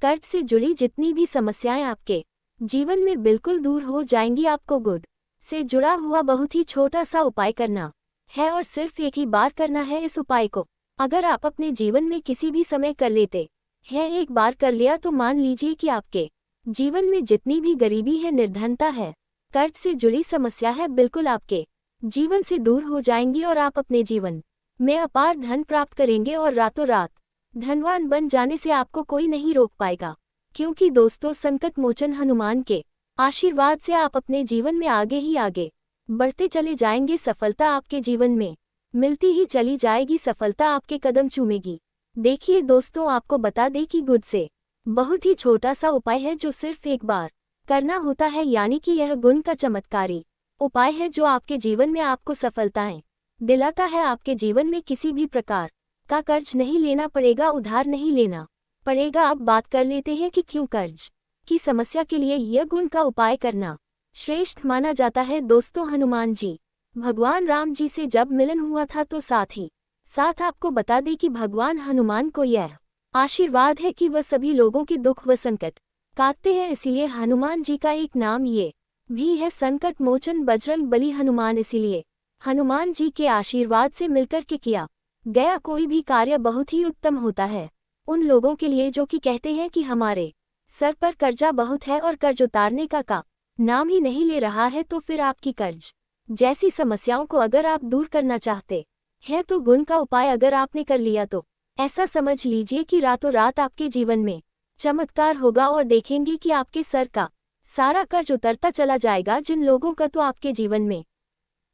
कर्ज से जुड़ी जितनी भी समस्याएं आपके जीवन में बिल्कुल दूर हो जाएंगी। आपको गुड से जुड़ा हुआ बहुत ही छोटा सा उपाय करना है और सिर्फ एक ही बार करना है इस उपाय को। अगर आप अपने जीवन में किसी भी समय कर लेते हैं, एक बार कर लिया, तो मान लीजिए कि आपके जीवन में जितनी भी गरीबी है, निर्धनता है, कर्ज से जुड़ी समस्या है, बिल्कुल आपके जीवन से दूर हो जाएंगी और आप अपने जीवन में अपार धन प्राप्त करेंगे और रातों रात धनवान बन जाने से आपको कोई नहीं रोक पाएगा। क्योंकि दोस्तों, संकट मोचन हनुमान के आशीर्वाद से आप अपने जीवन में आगे ही आगे बढ़ते चले जाएंगे। सफलता आपके जीवन में मिलती ही चली जाएगी, सफलता आपके कदम चूमेगी। देखिए दोस्तों, आपको बता दें कि गुड से बहुत ही छोटा सा उपाय है जो सिर्फ एक बार करना होता है, यानी कि यह गुण का चमत्कारी उपाय है जो आपके जीवन में आपको सफलताएं दिलाता है। आपके जीवन में किसी भी प्रकार का कर्ज नहीं लेना पड़ेगा, उधार नहीं लेना पड़ेगा। अब बात कर लेते हैं कि क्यों कर्ज की समस्या के लिए यह गुण का उपाय करना श्रेष्ठ माना जाता है। दोस्तों, हनुमान जी भगवान राम जी से जब मिलन हुआ था, तो साथ ही साथ आपको बता दें कि भगवान हनुमान को यह आशीर्वाद है कि वह सभी लोगों के दुख व संकट काटते हैं। इसीलिए हनुमान जी का एक नाम ये भी है, संकट मोचन बजरंग बली हनुमान। इसीलिए हनुमान जी के आशीर्वाद से मिलकर के किया गया कोई भी कार्य बहुत ही उत्तम होता है। उन लोगों के लिए जो कि कहते हैं कि हमारे सर पर कर्जा बहुत है और कर्ज उतारने का नाम ही नहीं ले रहा है, तो फिर आपकी कर्ज जैसी समस्याओं को अगर आप दूर करना चाहते हैं, तो गुण का उपाय अगर आपने कर लिया, तो ऐसा समझ लीजिए कि रातों रात आपके जीवन में चमत्कार होगा और देखेंगे कि आपके सर का सारा कर्ज उतरता चला जाएगा। जिन लोगों का तो आपके जीवन में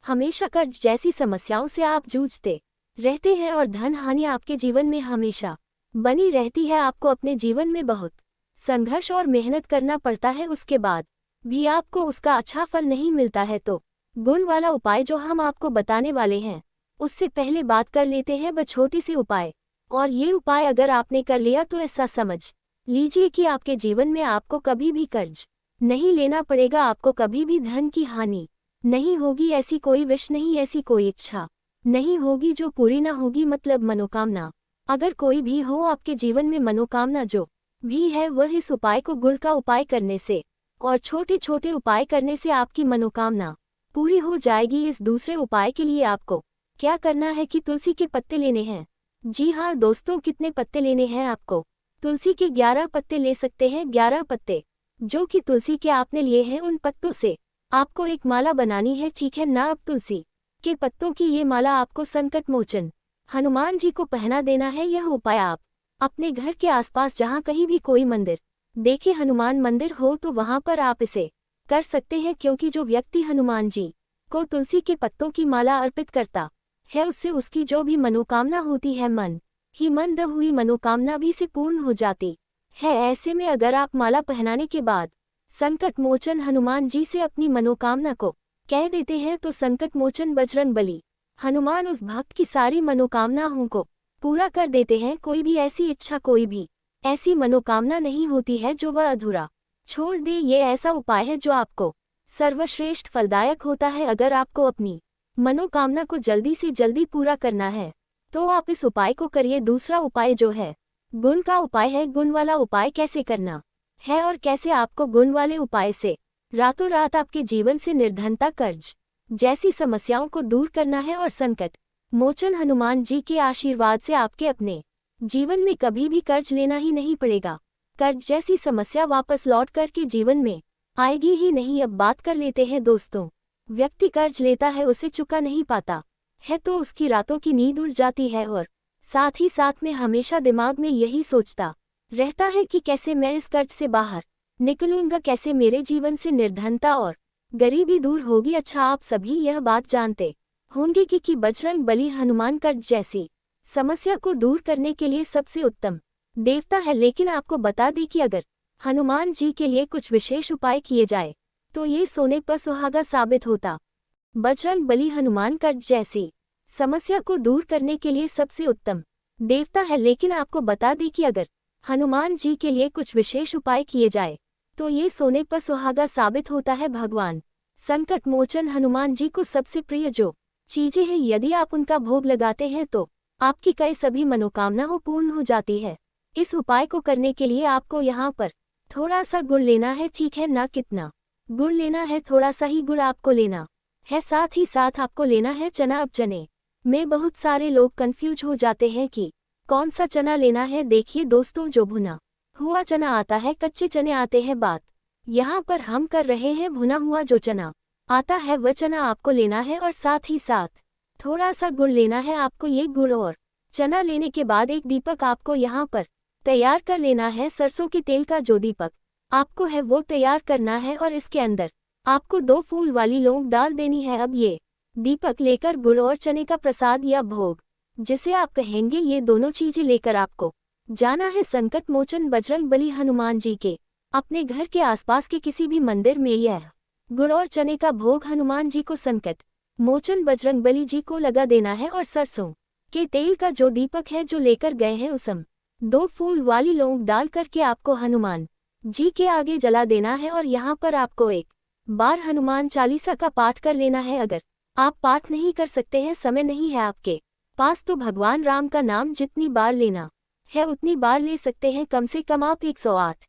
हमेशा कर्ज जैसी समस्याओं से आप जूझते रहते हैं और धन हानि आपके जीवन में हमेशा बनी रहती है, आपको अपने जीवन में बहुत संघर्ष और मेहनत करना पड़ता है, उसके बाद भी आपको उसका अच्छा फल नहीं मिलता है, तो गुण वाला उपाय जो हम आपको बताने वाले हैं, उससे पहले बात कर लेते हैं वह छोटी सी उपाय। और ये उपाय अगर आपने कर लिया तो ऐसा समझ लीजिए कि आपके जीवन में आपको कभी भी कर्ज नहीं लेना पड़ेगा, आपको कभी भी धन की हानि नहीं होगी। ऐसी कोई विश नहीं, ऐसी कोई इच्छा नहीं होगी जो पूरी ना होगी, मतलब मनोकामना अगर कोई भी हो आपके जीवन में, मनोकामना जो भी है वह इस उपाय को गुण का उपाय करने से और छोटे छोटे उपाय करने से आपकी मनोकामना पूरी हो जाएगी। इस दूसरे उपाय के लिए आपको क्या करना है कि तुलसी के पत्ते लेने हैं। जी हाँ दोस्तों, कितने पत्ते लेने हैं आपको? तुलसी के 11 पत्ते ले सकते हैं। 11 पत्ते जो कि तुलसी के आपने लिए हैं, उन पत्तों से आपको एक माला बनानी है, ठीक है ना। अब तुलसी के पत्तों की ये माला आपको संकट मोचन हनुमान जी को पहना देना है। यह उपाय आप अपने घर के आसपास जहाँ कहीं भी कोई मंदिर देखे, हनुमान मंदिर हो, तो वहाँ पर आप इसे कर सकते हैं, क्योंकि जो व्यक्ति हनुमान जी को तुलसी के पत्तों की माला अर्पित करता है, उससे उसकी जो भी मनोकामना होती है, मन ही मंद हुई मनोकामना भी से पूर्ण हो जाती है। ऐसे में अगर आप माला पहनाने के बाद संकट मोचन हनुमान जी से अपनी मनोकामना को कह देते हैं, तो संकट मोचन बजरंग बली हनुमान उस भक्त की सारी मनोकामनाओं को पूरा कर देते हैं। कोई भी ऐसी इच्छा, कोई भी ऐसी मनोकामना नहीं होती है जो वह अधूरा छोड़ दे। ये ऐसा उपाय है जो आपको सर्वश्रेष्ठ फलदायक होता है। अगर आपको अपनी मनोकामना को जल्दी से जल्दी पूरा करना है, तो आप इस उपाय को करिए। दूसरा उपाय जो है गुण का उपाय है। गुण वाला उपाय कैसे करना है और कैसे आपको गुण वाले उपाय से रातों रात आपके जीवन से निर्धनता, कर्ज जैसी समस्याओं को दूर करना है और संकट मोचन हनुमान जी के आशीर्वाद से आपके अपने जीवन में कभी भी कर्ज लेना ही नहीं पड़ेगा। कर्ज जैसी समस्या वापस लौट कर के जीवन में आएगी ही नहीं। अब बात कर लेते हैं दोस्तों, व्यक्ति कर्ज लेता है, उसे चुका नहीं पाता है, तो उसकी रातों की नींद उड़ जाती है और साथ ही साथ में हमेशा दिमाग में यही सोचता रहता है कि कैसे मैं इस कर्ज से बाहर निकलूंगा, कैसे मेरे जीवन से निर्धनता और गरीबी दूर होगी। अच्छा, आप सभी यह बात जानते होंगे कि बजरंग बली हनुमान कर्ज जैसी समस्या को दूर करने के लिए सबसे उत्तम देवता है। लेकिन आपको बता दें कि अगर हनुमान जी के लिए कुछ विशेष उपाय किए जाए, तो ये सोने पर सुहागा साबित होता। बजरंग बली हनुमान कर्ज जैसी समस्या को दूर करने के लिए सबसे उत्तम देवता है। लेकिन आपको बता दें कि अगर हनुमान जी के लिए कुछ विशेष उपाय किए जाए, तो ये सोने पर सुहागा साबित होता है। भगवान संकट मोचन हनुमान जी को सबसे प्रिय जो चीजें हैं, यदि आप उनका भोग लगाते हैं, तो आपकी कई सभी मनोकामनाएं पूर्ण हो जाती है। इस उपाय को करने के लिए आपको यहाँ पर थोड़ा सा गुड़ लेना है, ठीक है ना? कितना गुड़ लेना है? थोड़ा सा ही गुड़ आपको लेना है। साथ ही साथ आपको लेना है चना। अब चने में बहुत सारे लोग कंफ्यूज हो जाते हैं कि कौन सा चना लेना है। देखिए दोस्तों, जो भुना हुआ चना आता है, कच्चे चने आते हैं, बात यहाँ पर हम कर रहे हैं भुना हुआ जो चना आता है वह चना आपको लेना है और साथ ही साथ थोड़ा सा गुड़ लेना है आपको। ये गुड़ और चना लेने के बाद एक दीपक आपको यहाँ पर तैयार कर लेना है। सरसों के तेल का जो दीपक आपको है वो तैयार करना है और इसके अंदर आपको 2 फूल वाली लौंग डाल देनी है। अब ये दीपक लेकर गुड़ और चने का प्रसाद या भोग जिसे आप कहेंगे, ये दोनों चीजें लेकर आपको जाना है संकट मोचन बजरंगबली हनुमान जी के अपने घर के आसपास के किसी भी मंदिर में। यह गुड़ और चने का भोग हनुमान जी को संकट मोचन बजरंगबली जी को लगा देना है और सरसों के तेल का जो दीपक है जो लेकर गए हैं उसम 2 फूल वाली लौंग डाल करके आपको हनुमान जी के आगे जला देना है। और यहाँ पर आपको एक बार हनुमान चालीसा का पाठ कर लेना है। अगर आप पाठ नहीं कर सकते हैं, समय नहीं है आपके पास, तो भगवान राम का नाम जितनी बार लेना है उतनी बार ले सकते हैं। कम से कम आप 108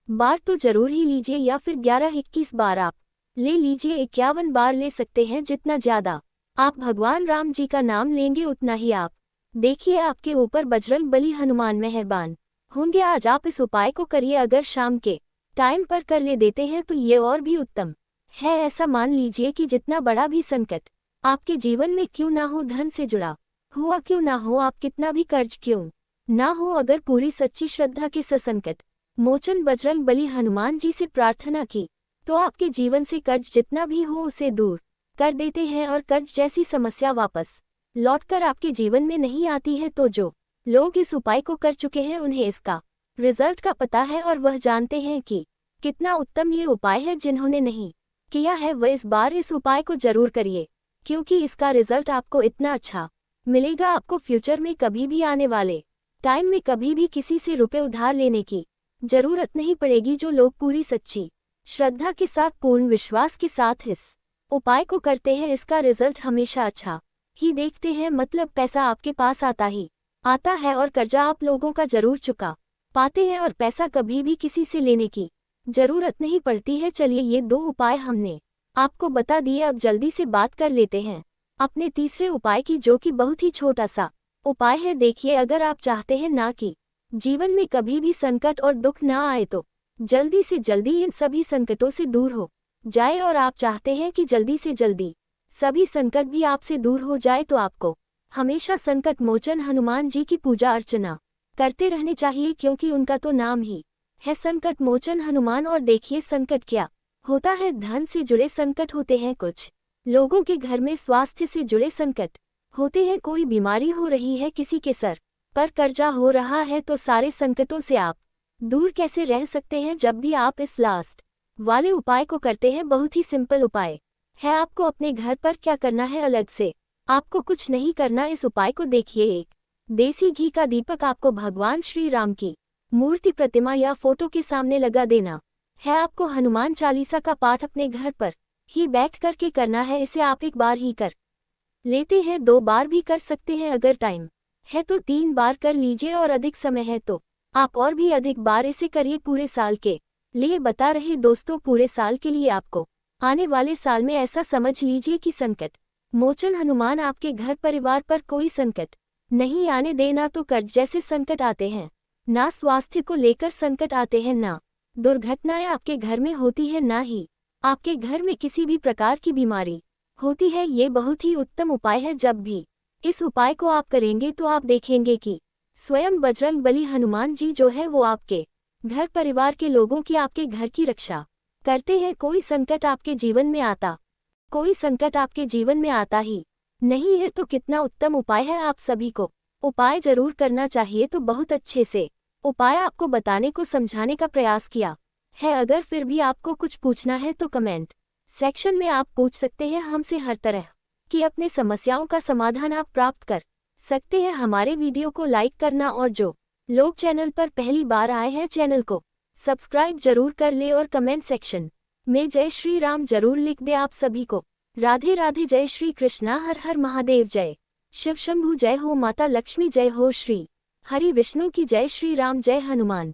बार तो जरूर ही लीजिए, या फिर 11-21 बार आप ले लीजिए, 51 बार ले सकते हैं। जितना ज्यादा आप भगवान राम जी का नाम लेंगे उतना ही आप देखिए आपके ऊपर बजरंगबली हनुमान मेहरबान होंगे। आज आप इस उपाय को करिए। अगर शाम के टाइम पर कर ले देते हैं तो ये और भी उत्तम है। ऐसा मान लीजिए कि जितना बड़ा भी संकट आपके जीवन में क्यों ना हो, धन से जुड़ा हुआ क्यों ना हो, आप कितना भी कर्ज क्यों ना हो, अगर पूरी सच्ची श्रद्धा के संकट मोचन बजरंगबली हनुमान जी से प्रार्थना की तो आपके जीवन से कर्ज जितना भी हो उसे दूर कर देते हैं और कर्ज जैसी समस्या वापस लौटकर आपके जीवन में नहीं आती है। तो जो लोग इस उपाय को कर चुके हैं उन्हें इसका रिजल्ट का पता है और वह जानते हैं कि कितना उत्तम ये उपाय है। जिन्होंने नहीं किया है वह इस बार इस उपाय को जरूर करिए, क्योंकि इसका रिजल्ट आपको इतना अच्छा मिलेगा। आपको फ्यूचर में कभी भी आने वाले टाइम में कभी भी किसी से रुपए उधार लेने की जरूरत नहीं पड़ेगी। जो लोग पूरी सच्ची श्रद्धा के साथ, पूर्ण विश्वास के साथ इस उपाय को करते हैं, इसका रिजल्ट हमेशा अच्छा ही देखते हैं। मतलब पैसा आपके पास आता ही आता है और कर्जा आप लोगों का जरूर चुका पाते हैं और पैसा कभी भी किसी से लेने की जरूरत नहीं पड़ती है। चलिए, ये 2 उपाय हमने आपको बता दिए। अब जल्दी से बात कर लेते हैं अपने तीसरे उपाय की, जो कि बहुत ही छोटा सा उपाय है। देखिए, अगर आप चाहते हैं ना कि जीवन में कभी भी संकट और दुख ना आए तो जल्दी से जल्दी इन सभी संकटों से दूर हो जाए, और आप चाहते हैं कि जल्दी से जल्दी सभी संकट भी आपसे दूर हो जाए, तो आपको हमेशा संकट मोचन हनुमान जी की पूजा अर्चना करते रहने चाहिए, क्योंकि उनका तो नाम ही है संकट मोचन हनुमान। और देखिए, संकट क्या होता है? धन से जुड़े संकट होते हैं, कुछ लोगों के घर में स्वास्थ्य से जुड़े संकट होते हैं, कोई बीमारी हो रही है, किसी के सर पर कर्जा हो रहा है। तो सारे संकटों से आप दूर कैसे रह सकते हैं जब भी आप इस लास्ट वाले उपाय को करते हैं? बहुत ही सिंपल उपाय है। आपको अपने घर पर क्या करना है, अलग से आपको कुछ नहीं करना। इस उपाय को देखिए, एक देसी घी का दीपक आपको भगवान श्री राम की मूर्ति, प्रतिमा या फोटो के सामने लगा देना है। आपको हनुमान चालीसा का पाठ अपने घर पर ही बैठ करके करना है। इसे आप 1 बार ही कर लेते हैं, 2 बार भी कर सकते हैं, अगर टाइम है तो 3 बार कर लीजिए, और अधिक समय है तो आप और भी अधिक बार इसे करिए। पूरे साल के लिए बता रहे दोस्तों, पूरे साल के लिए आपको आने वाले साल में ऐसा समझ लीजिए कि संकट मोचन हनुमान आपके घर परिवार पर कोई संकट नहीं आने देना। तो कर्ज जैसे संकट आते हैं, ना स्वास्थ्य को लेकर संकट आते हैं, ना दुर्घटनाएं आपके घर में होती है, ना ही आपके घर में किसी भी प्रकार की बीमारी होती है। ये बहुत ही उत्तम उपाय है। जब भी इस उपाय को आप करेंगे तो आप देखेंगे कि स्वयं बजरंगबली हनुमान जी जो है वो आपके घर परिवार के लोगों की, आपके घर की रक्षा करते हैं। कोई संकट आपके जीवन में आता ही नहीं है। तो कितना उत्तम उपाय है, आप सभी को उपाय जरूर करना चाहिए। तो बहुत अच्छे से उपाय आपको बताने को, समझाने का प्रयास किया है। अगर फिर भी आपको कुछ पूछना है तो कमेंट सेक्शन में आप पूछ सकते हैं हमसे। हर तरह की अपने समस्याओं का समाधान आप प्राप्त कर सकते हैं। हमारे वीडियो को लाइक करना, और जो लोग चैनल पर पहली बार आए हैं चैनल को सब्सक्राइब जरूर कर ले, और कमेंट सेक्शन में जय श्री राम जरूर लिख दे। आप सभी को राधे राधे, जय श्री कृष्णा, हर हर महादेव, जय शिव शंभु, जय हो माता लक्ष्मी, जय हो श्री हरि विष्णु की जय, श्री राम जय हनुमान।